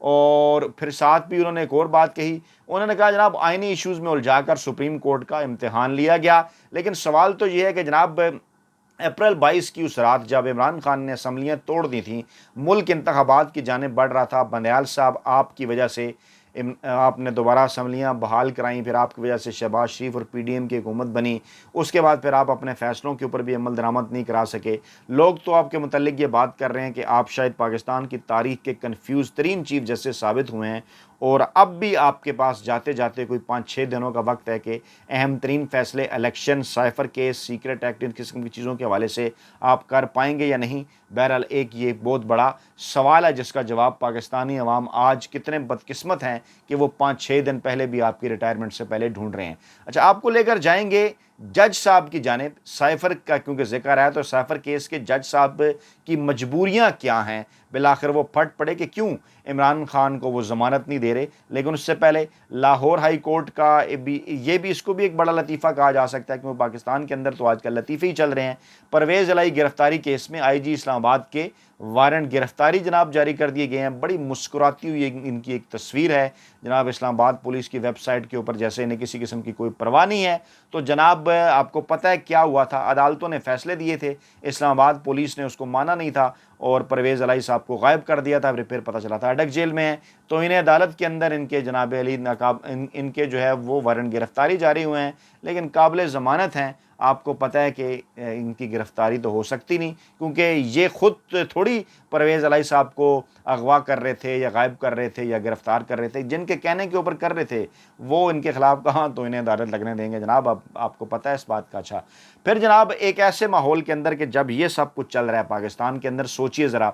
اور پھر ساتھ بھی انہوں نے ایک اور بات کہی، انہوں نے کہا جناب آئینی ایشوز میں الجھا کر سپریم کورٹ کا امتحان لیا گیا، لیکن سوال تو یہ ہے کہ جناب اپریل 22 کی اس رات جب عمران خان نے اسمبلیاں توڑ دی تھیں، ملک انتخابات کی جانب بڑھ رہا تھا، بندیال صاحب آپ کی وجہ سے آپ نے دوبارہ اسمبلیاں بحال کرائیں، پھر آپ کی وجہ سے شہباز شریف اور پی ڈی ایم کی حکومت بنی، اس کے بعد پھر آپ اپنے فیصلوں کے اوپر بھی عمل درآمد نہیں کرا سکے، لوگ تو آپ کے متعلق یہ بات کر رہے ہیں کہ آپ شاید پاکستان کی تاریخ کے کنفیوز ترین چیف جسٹس ثابت ہوئے ہیں، اور اب بھی آپ کے پاس جاتے جاتے کوئی 5-6 دنوں کا وقت ہے کہ اہم ترین فیصلے election, cipher case, secret act, ان قسم کی چیزوں کے حوالے سے آپ کر پائیں گے یا نہیں۔ بہرحال ایک یہ بہت بڑا سوال ہے جس کا جواب پاکستانی عوام آج کتنے بدقسمت ہیں کہ وہ 5-6 دن پہلے بھی آپ کی ریٹائرمنٹ سے پہلے ڈھونڈ رہے ہیں۔ اچھا، آپ کو لے کر جائیں گے جج صاحب کی جانب، سائفر کا کیونکہ ذکر ہے تو سائفر کیس کے جج صاحب کی مجبوریاں کیا ہیں، بالآخر وہ پھٹ پڑے کہ کیوں عمران خان کو وہ ضمانت نہیں دے رہے۔ لیکن اس سے پہلے لاہور ہائی کورٹ کا یہ بھی اس کو بھی ایک بڑا لطیفہ کہا جا سکتا ہے، کیونکہ پاکستان کے اندر تو آج کل لطیفے ہی چل رہے ہیں۔ پرویز الہی گرفتاری کیس میں آئی جی اسلام آباد کے وارنٹ گرفتاری جناب جاری کر دیے گئے ہیں، بڑی مسکراتی ہوئی ان کی ایک تصویر ہے جناب اسلام آباد پولیس کی ویب سائٹ کے اوپر، جیسے انہیں کسی قسم کی کوئی پرواہ نہیں ہے۔ تو جناب آپ کو پتہ ہے کیا ہوا تھا، عدالتوں نے فیصلے دیے تھے، اسلام آباد پولیس نے اس کو مانا نہیں تھا اور پرویز الہی صاحب کو غائب کر دیا تھا، پھر پتہ چلا تھا اڈک جیل میں ہیں، تو انہیں عدالت کے اندر ان کے جناب علی ان کے جو ہے وہ وارنٹ گرفتاری جاری ہوئے ہیں، لیکن قابل ضمانت ہیں۔ آپ کو پتہ ہے کہ ان کی گرفتاری تو ہو سکتی نہیں، کیونکہ یہ خود تھوڑی پرویز الہی صاحب کو اغوا کر رہے تھے یا غائب کر رہے تھے یا گرفتار کر رہے تھے، جن کے کہنے کے اوپر کر رہے تھے وہ ان کے خلاف کہاں تو انہیں عدالت لگنے دیں گے جناب، اب آپ کو پتہ ہے اس بات کا۔ اچھا، پھر جناب ایک ایسے ماحول کے اندر کہ جب یہ سب کچھ چل رہا ہے پاکستان کے اندر، سوچئے ذرا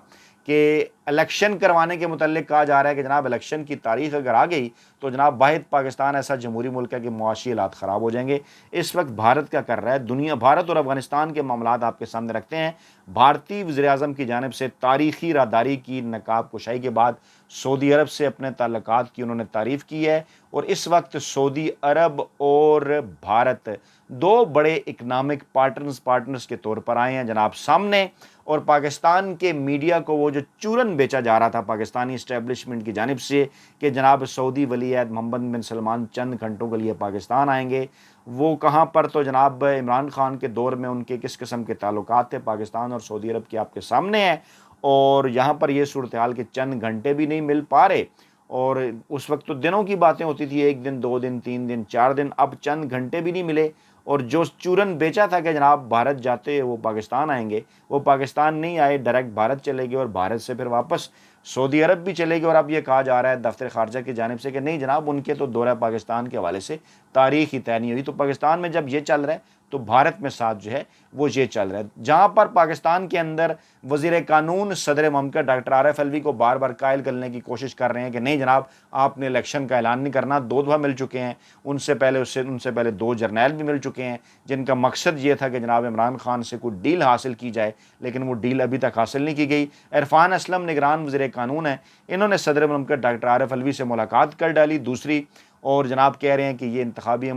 کہ الیکشن کروانے کے متعلق کہا جا رہا ہے کہ جناب الیکشن کی تاریخ اگر آ گئی تو جناب واحد پاکستان ایسا جمہوری ملک ہے کہ معاشی حالات خراب ہو جائیں گے۔ اس وقت بھارت کیا کر رہا ہے، دنیا بھارت اور افغانستان کے معاملات آپ کے سامنے رکھتے ہیں۔ بھارتی وزیر اعظم کی جانب سے تاریخی راہداری کی نقاب کشائی کے بعد سعودی عرب سے اپنے تعلقات کی انہوں نے تعریف کی ہے، اور اس وقت سعودی عرب اور بھارت دو بڑے اکنامک پارٹنرز کے طور پر آئے ہیں جناب سامنے، اور پاکستان کے میڈیا کو وہ جو چورن بیچا جا رہا تھا پاکستانی اسٹیبلشمنٹ کی جانب سے کہ جناب سعودی ولی عہد محمد بن سلمان چند گھنٹوں کے لیے پاکستان آئیں گے، وہ کہاں پر تو جناب عمران خان کے دور میں ان کے کس قسم کے تعلقات تھے پاکستان اور سعودی عرب کے آپ کے سامنے ہیں، اور یہاں پر یہ صورتحال کہ چند گھنٹے بھی نہیں مل پا رہے، اور اس وقت تو دنوں کی باتیں ہوتی تھی، 1 دن 2 دن 3 دن 4 دن، اب چند گھنٹے بھی نہیں ملے، اور جو چورن بیچا تھا کہ جناب بھارت جاتے وہ پاکستان آئیں گے، وہ پاکستان نہیں آئے، ڈائریکٹ بھارت چلے گئے اور بھارت سے پھر واپس سعودی عرب بھی چلے گئے، اور اب یہ کہا جا رہا ہے دفتر خارجہ کی جانب سے کہ نہیں جناب ان کے تو دورہ پاکستان کے حوالے سے تاریخ ہی طے نہیں ہوئی، تو پاکستان میں جب یہ چل رہا ہے تو بھارت میں ساتھ جو ہے وہ یہ چل رہا ہے، جہاں پر پاکستان کے اندر وزیر قانون صدر مملکت ڈاکٹر عارف الوی کو بار بار قائل کرنے کی کوشش کر رہے ہیں کہ نہیں جناب آپ نے الیکشن کا اعلان نہیں کرنا، 2 دفعہ مل چکے ہیں، ان سے پہلے 2 جرنیل بھی مل چکے ہیں جن کا مقصد یہ تھا کہ جناب عمران خان سے کوئی ڈیل حاصل کی جائے، لیکن وہ ڈیل ابھی تک حاصل نہیں کی گئی۔ عرفان اسلم نگران وزیر قانون ہیں، انہوں نے صدر مملکت ڈاکٹر عارف الوی سے ملاقات کر ڈالی دوسری، اور جناب کہہ رہے ہیں کہ یہ انتخابی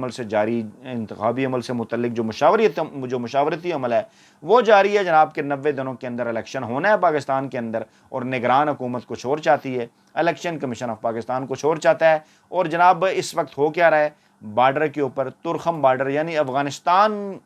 عمل سے متعلق جو مشاورتی عمل ہے وہ جاری ہے جناب، کہ 90 دنوں کے اندر الیکشن ہونا ہے پاکستان کے اندر، اور نگران حکومت کچھ اور چاہتی ہے، الیکشن کمیشن آف پاکستان کچھ اور چاہتا ہے، اور جناب اس وقت ہو کیا رہا ہے بارڈر کے اوپر، ترخم بارڈر یعنی افغانستان،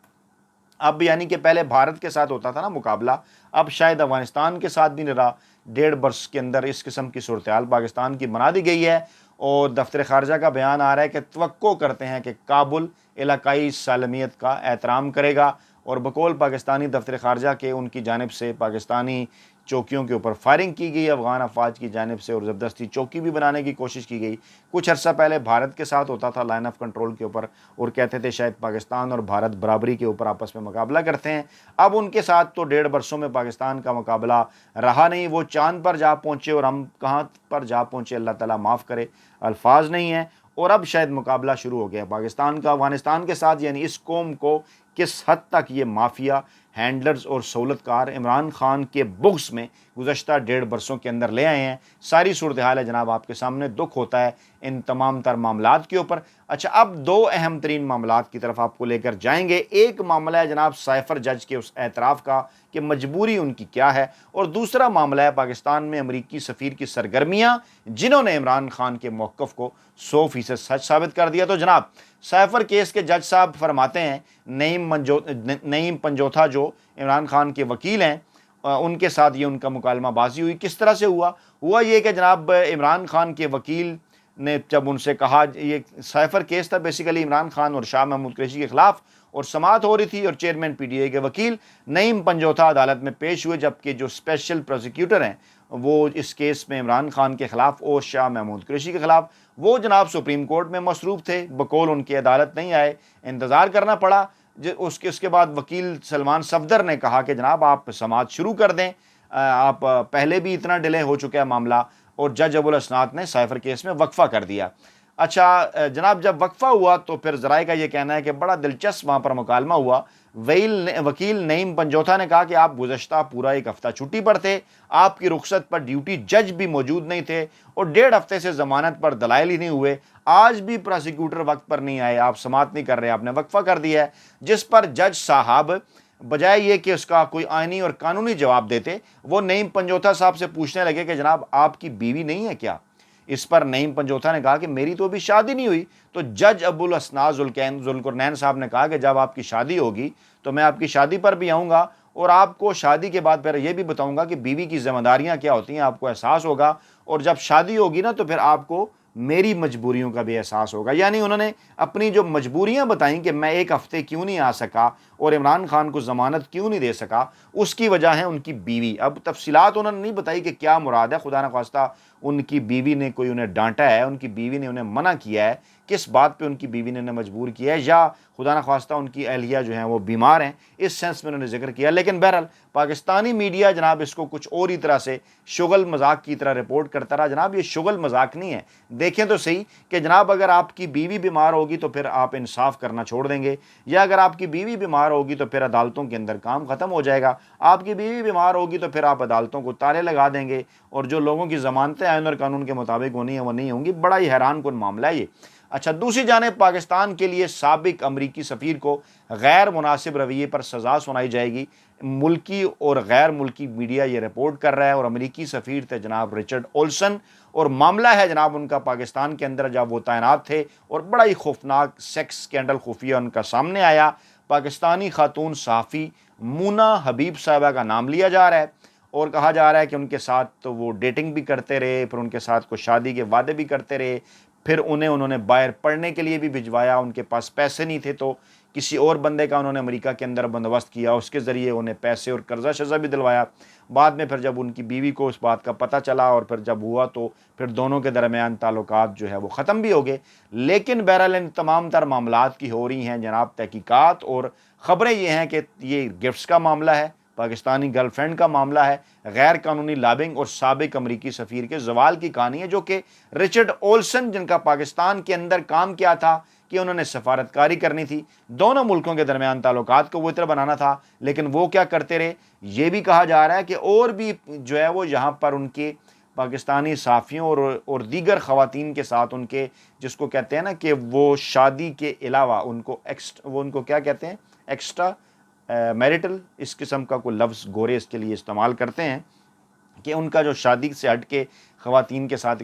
اب یعنی کہ پہلے بھارت کے ساتھ ہوتا تھا نا مقابلہ، اب شاید افغانستان کے ساتھ بھی نہیں رہا، 1.5 برس کے اندر اس قسم کی صورتحال پاکستان کی بنا دی گئی ہے، اور دفتر خارجہ کا بیان آ رہا ہے کہ توقع کرتے ہیں کہ کابل علاقائی سالمیت کا احترام کرے گا، اور بقول پاکستانی دفتر خارجہ کے ان کی جانب سے پاکستانی چوکیوں کے اوپر فائرنگ کی گئی افغان افواج کی جانب سے، اور زبردستی چوکی بھی بنانے کی کوشش کی گئی۔ کچھ عرصہ پہلے بھارت کے ساتھ ہوتا تھا لائن آف کنٹرول کے اوپر، اور کہتے تھے شاید پاکستان اور بھارت برابری کے اوپر آپس میں مقابلہ کرتے ہیں، اب ان کے ساتھ تو 1.5 برسوں میں پاکستان کا مقابلہ رہا نہیں، وہ چاند پر جا پہنچے اور ہم کہاں پر جا پہنچے، اللہ تعالیٰ معاف کرے، الفاظ نہیں ہیں، اور اب شاید مقابلہ شروع ہو گیا پاکستان کا افغانستان کے ساتھ، یعنی اس قوم کو کس حد تک یہ مافیا ہینڈلرز اور سہولت کار عمران خان کے بغض میں گزشتہ 1.5 برسوں کے اندر لے آئے ہیں، ساری صورتحال ہے جناب آپ کے سامنے۔ دکھ ہوتا ہے ان تمام تر معاملات کے اوپر۔ اچھا، اب 2 اہم ترین معاملات کی طرف آپ کو لے کر جائیں گے۔ ایک معاملہ ہے جناب سائفر جج کے اس اعتراف کا کہ مجبوری ان کی کیا ہے، اور دوسرا معاملہ ہے پاکستان میں امریکی سفیر کی سرگرمیاں، جنہوں نے عمران خان کے موقف کو 100% سچ ثابت کر دیا۔ تو جناب سائفر کیس کے جج صاحب فرماتے ہیں نعیم پنجوتھا جو عمران خان کے وکیل ہیں، ان کے ساتھ یہ ان کا مکالمہ بازی ہوئی۔ کس طرح سے ہوا یہ کہ جناب عمران خان کے وکیل نے جب ان سے کہا، یہ سائفر کیس تھا بیسیکلی عمران خان اور شاہ محمود قریشی کے خلاف، اور سماعت ہو رہی تھی، اور چیئرمین پی ٹی آئی کے وکیل نعیم پنجوتھا عدالت میں پیش ہوئے، جبکہ جو اسپیشل پروسیکیوٹر ہیں وہ اس کیس میں عمران خان کے خلاف اور شاہ محمود قریشی کے خلاف، وہ جناب سپریم کورٹ میں مصروف تھے، بقول ان کی عدالت نہیں آئے، انتظار کرنا پڑا۔ اس کے بعد وکیل سلمان صفدر نے کہا کہ جناب آپ سماعت شروع کر دیں، آپ پہلے بھی اتنا ڈیلے ہو چکا ہے معاملہ، اور جج ابوالاسناد نے سائفر کیس میں وقفہ کر دیا۔ اچھا جناب، جب وقفہ ہوا تو پھر ذرائع کا یہ کہنا ہے کہ بڑا دلچسپ وہاں پر مکالمہ ہوا۔ وکیل نعیم پنجوتھا نے کہا کہ آپ گزشتہ پورا 1 ہفتہ چھٹی پر تھے، آپ کی رخصت پر ڈیوٹی جج بھی موجود نہیں تھے، اور 1.5 ہفتے سے ضمانت پر دلائل ہی نہیں ہوئے، آج بھی پروسیکیوٹر وقت پر نہیں آئے، آپ سماعت نہیں کر رہے، آپ نے وقفہ کر دیا ہے۔ جس پر جج صاحب بجائے یہ کہ اس کا کوئی آئینی اور قانونی جواب دیتے، وہ نعیم پنجوتھا صاحب سے پوچھنے لگے کہ جناب آپ کی بیوی نہیں ہے کیا؟ اس پر نعیم پنجوتھا نے کہا کہ میری تو ابھی شادی نہیں ہوئی۔ تو جج ابوالاسناد ذوالقرنین صاحب نے کہا کہ جب آپ کی شادی ہوگی تو میں آپ کی شادی پر بھی آؤں گا، اور آپ کو شادی کے بعد پھر یہ بھی بتاؤں گا کہ بیوی کی ذمہ داریاں کیا ہوتی ہیں، آپ کو احساس ہوگا، اور جب شادی ہوگی نا تو پھر آپ کو میری مجبوریوں کا بھی احساس ہوگا۔ یعنی انہوں نے اپنی جو مجبوریاں بتائیں کہ میں 1 ہفتے کیوں نہیں آ سکا اور عمران خان کو ضمانت کیوں نہیں دے سکا، اس کی وجہ ہے ان کی بیوی۔ اب تفصیلات انہوں نے نہیں بتائی کہ کیا مراد ہے، خدا نخواستہ ان کی بیوی نے کوئی انہیں ڈانٹا ہے، ان کی بیوی نے انہیں منع کیا ہے، کس بات پہ ان کی بیوی نے انہیں مجبور کیا ہے، یا خدا نخواستہ ان کی اہلیہ جو ہیں وہ بیمار ہیں، اس سینس میں انہوں نے ذکر کیا۔ لیکن بہرحال پاکستانی میڈیا جناب اس کو کچھ اور ہی طرح سے شغل مذاق کی طرح رپورٹ کرتا رہا۔ جناب یہ شغل مذاق نہیں ہے، دیکھیں تو صحیح کہ جناب اگر آپ کی بیوی بیمار ہوگی تو پھر آپ انصاف کرنا چھوڑ دیں گے، یا اگر آپ کی بیوی بیمار ہوگی تو پھر عدالتوں کے اندر کام ختم ہو جائے گا۔ آپ کی بیوی بیمار ہوگی تو پھر آپ عدالتوں کو تالے لگا دیں گے، اور جو لوگوں کی ضمانتیں آئین اور قانون کے مطابق ہونی ہیں وہ نہیں ہوں گی۔ بڑا ہی حیران کن معاملہ ہے یہ۔ اچھا، دوسری جانب پاکستان کے لیے سابق امریکی سفیر کو غیر مناسب رویے پر سزا سنائی جائے گی۔ ملکی اور غیر ملکی میڈیا یہ رپورٹ کر رہا ہے، اور امریکی سفیر تھے جناب رچرڈ اولسن، اور معاملہ ہے جناب ان کا پاکستان کے اندر جب وہ تعینات تھے، اور بڑا ہی خوفناک سیکس سکینڈل خفیہ ان کا سامنے آیا۔ پاکستانی خاتون صحافی مونا حبیب صاحبہ کا نام لیا جا رہا ہے، اور کہا جا رہا ہے کہ ان کے ساتھ تو وہ ڈیٹنگ بھی کرتے رہے، پھر ان کے ساتھ کوئی شادی کے وعدے بھی کرتے رہے، پھر انہوں نے باہر پڑھنے کے لیے بھی بھجوایا، ان کے پاس پیسے نہیں تھے تو کسی اور بندے کا انہوں نے امریکہ کے اندر بندوبست کیا، اس کے ذریعے انہیں پیسے اور قرضہ شرضہ بھی دلوایا۔ بعد میں پھر جب ان کی بیوی کو اس بات کا پتہ چلا اور پھر جب ہوا تو پھر دونوں کے درمیان تعلقات جو ہے وہ ختم بھی ہو گئے۔ لیکن بہرحال ان تمام تر معاملات کی ہو رہی ہیں جناب تحقیقات، اور خبریں یہ ہیں کہ یہ گفٹس کا معاملہ ہے، پاکستانی گرل فرینڈ کا معاملہ ہے، غیر قانونی لابنگ اور سابق امریکی سفیر کے زوال کی کہانی ہے، جو کہ رچرڈ اولسن جن کا پاکستان کے اندر کام کیا تھا کہ انہوں نے سفارتکاری کرنی تھی، دونوں ملکوں کے درمیان تعلقات کو بہتر بنانا تھا، لیکن وہ کیا کرتے رہے۔ یہ بھی کہا جا رہا ہے کہ اور بھی جو ہے وہ یہاں پر ان کے پاکستانی صحافیوں اور دیگر خواتین کے ساتھ ان کے، جس کو کہتے ہیں نا کہ وہ شادی کے علاوہ ان کو کیا کہتے ہیں، ایکسٹرا میرٹل، اس قسم کا کوئی لفظ گورے اس کے لیے استعمال کرتے ہیں، کہ ان کا جو شادی سے ہٹ کے خواتین کے ساتھ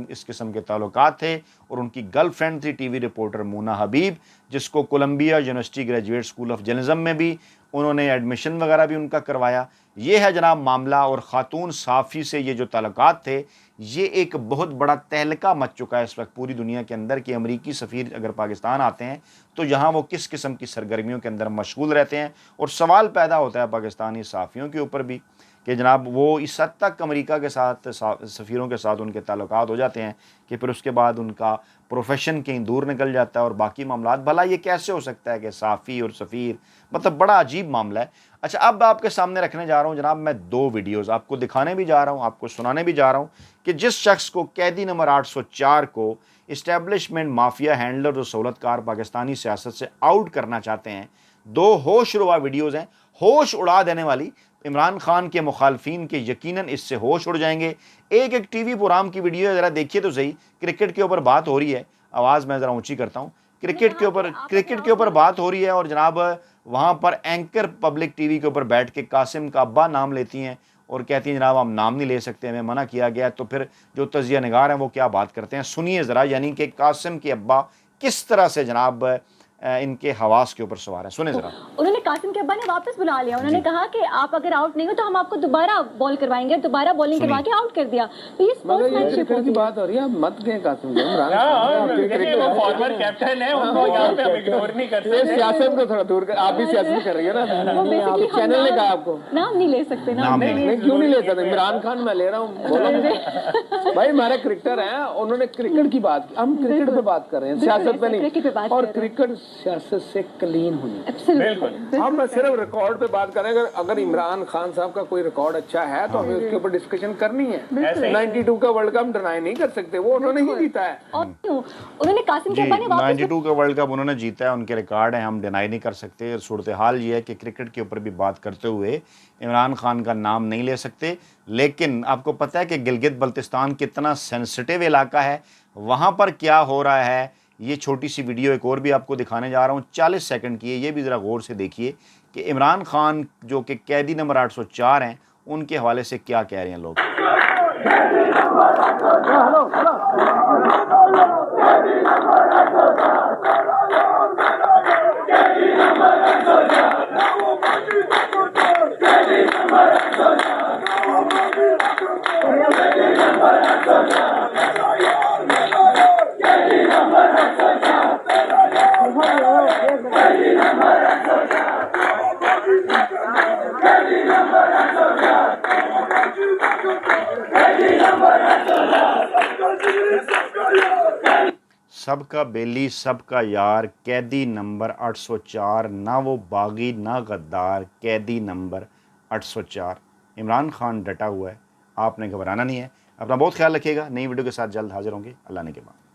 اس قسم کے تعلقات تھے، اور ان کی گرل فرینڈ تھی T V reporter Mona Habib, جس کو Columbia University graduate school of journalism میں بھی انہوں نے ایڈمیشن وغیرہ بھی ان کا کروایا۔ یہ ہے جناب معاملہ، اور خاتون صحافی سے یہ جو تعلقات تھے، یہ ایک بہت بڑا تہلکہ مچ چکا ہے اس وقت پوری دنیا کے اندر، کہ امریکی سفیر اگر پاکستان آتے ہیں تو یہاں وہ کس قسم کی سرگرمیوں کے اندر مشغول رہتے ہیں، اور سوال پیدا ہوتا ہے پاکستانی صحافیوں کے اوپر بھی کہ جناب وہ اس حد تک امریکہ کے ساتھ سفیروں کے ساتھ ان کے تعلقات ہو جاتے ہیں کہ پھر اس کے بعد ان کا پروفیشن کہیں دور نکل جاتا ہے اور باقی معاملات۔ بھلا یہ کیسے ہو سکتا ہے کہ صحافی اور سفیر، مطلب بڑا عجیب معاملہ ہے۔ اچھا، اب آپ کے سامنے رکھنے جا رہا ہوں جناب میں 2 ویڈیوز، آپ کو دکھانے بھی جا رہا ہوں، آپ کو سنانے بھی جا رہا ہوں، کہ جس شخص کو قیدی نمبر 804 کو اسٹیبلشمنٹ مافیا ہینڈلر اور سہولت کار پاکستانی سیاست سے آؤٹ کرنا چاہتے ہیں، دو ہوش روا ویڈیوز ہیں، ہوش اڑا دینے والی. عمران خان کے مخالفین کے یقیناً اس سے ہوش اڑ جائیں گے. ایک ٹی وی پروگرام کی ویڈیو ہے، ذرا دیکھیے تو صحیح. کرکٹ کے اوپر بات ہو رہی ہے، آواز میں ذرا اونچی کرتا ہوں. کرکٹ کے اوپر بات ہو رہی ہے، اور جناب وہاں پر اینکر پبلک ٹی وی کے اوپر بیٹھ کے قاسم کا ابا نام لیتی ہیں اور کہتی ہیں جناب ہم نام نہیں لے سکتے، ہمیں منع کیا گیا. تو پھر جو تجزیہ نگار ہیں وہ کیا بات کرتے ہیں، سنیے ذرا. یعنی کہ قاسم کے ابا کس طرح سے جناب ان کے حواس کے اوپر سوار ہیں، سنیں ذرا. انہوں نے قاسم کے ابا نے واپس بلا لیا. انہوں نے کہا کہ آپ اگر آؤٹ نہیں ہو تو ہم آپ کو دوبارہ بال کروائیں گے. دوبارہ بالنگ کروا کے آؤٹ کر دیا. تو یہ اسپورٹس مین شپ کی بات ہو رہی ہے. مت گئے قاسم کو، وہ فارمر کیپٹن ہے، ان کو یہاں پہ ہم اگنور نہیں کرتے. سیاست کو تھوڑا دور کر، آپ بھی سیاست کر رہی ہے نا. چینل نے کہا آپ کو نام نہیں لے سکتے. نام نہیں، کیوں نہیں لے سکتے؟ عمران خان میں لے رہا ہوں. بھائی ہمارے کرکٹر ہیں، انہوں نے کرکٹ کی بات کی، ہم کرکٹ پہ بات کر رہے ہیں، سیاست پہ نہیں. اور کرکٹ سیاست سے کلین ہوئی. بالکل. ہم صرف ریکارڈ پہ بات کریں. اگر عمران خان صاحب کا کوئی ریکارڈ اچھا ہے تو ہمیں اس کے اوپر ڈسکشن کرنی ہے. 92 کا ورلڈ کپ ڈینائی نہیں کر سکتے، وہ انہوں نے ہی جیتا ہے. انہوں نے قاسم کے ابا نے 92 کا ورلڈ کپ انہوں نے جیتا ہے، ان کے ریکارڈ ہیں، ہم ڈینائی نہیں کر سکتے. صورتحال یہ ہے کہ کرکٹ کے اوپر بھی بات کرتے ہوئے عمران خان کا نام نہیں لے سکتے. لیکن آپ کو پتہ ہے کہ گلگت بلتستان کتنا سینسٹیو علاقہ ہے، وہاں پر کیا ہو رہا ہے. یہ چھوٹی سی ویڈیو ایک اور بھی آپ کو دکھانے جا رہا ہوں، 40 سیکنڈ کی ہے. یہ بھی ذرا غور سے دیکھیے کہ عمران خان جو کہ قیدی نمبر 804 ہیں، ان کے حوالے سے کیا کہہ رہے ہیں لوگ. سب کا بیلی سب کا یار، قیدی نمبر 804، نہ وہ باغی نہ غدار، قیدی نمبر 804. عمران خان ڈٹا ہوا ہے، آپ نے گھبرانا نہیں ہے. اپنا بہت خیال رکھیے گا. نئی ویڈیو کے ساتھ جلد حاضر ہوں گے. اللہ نے کے بعد.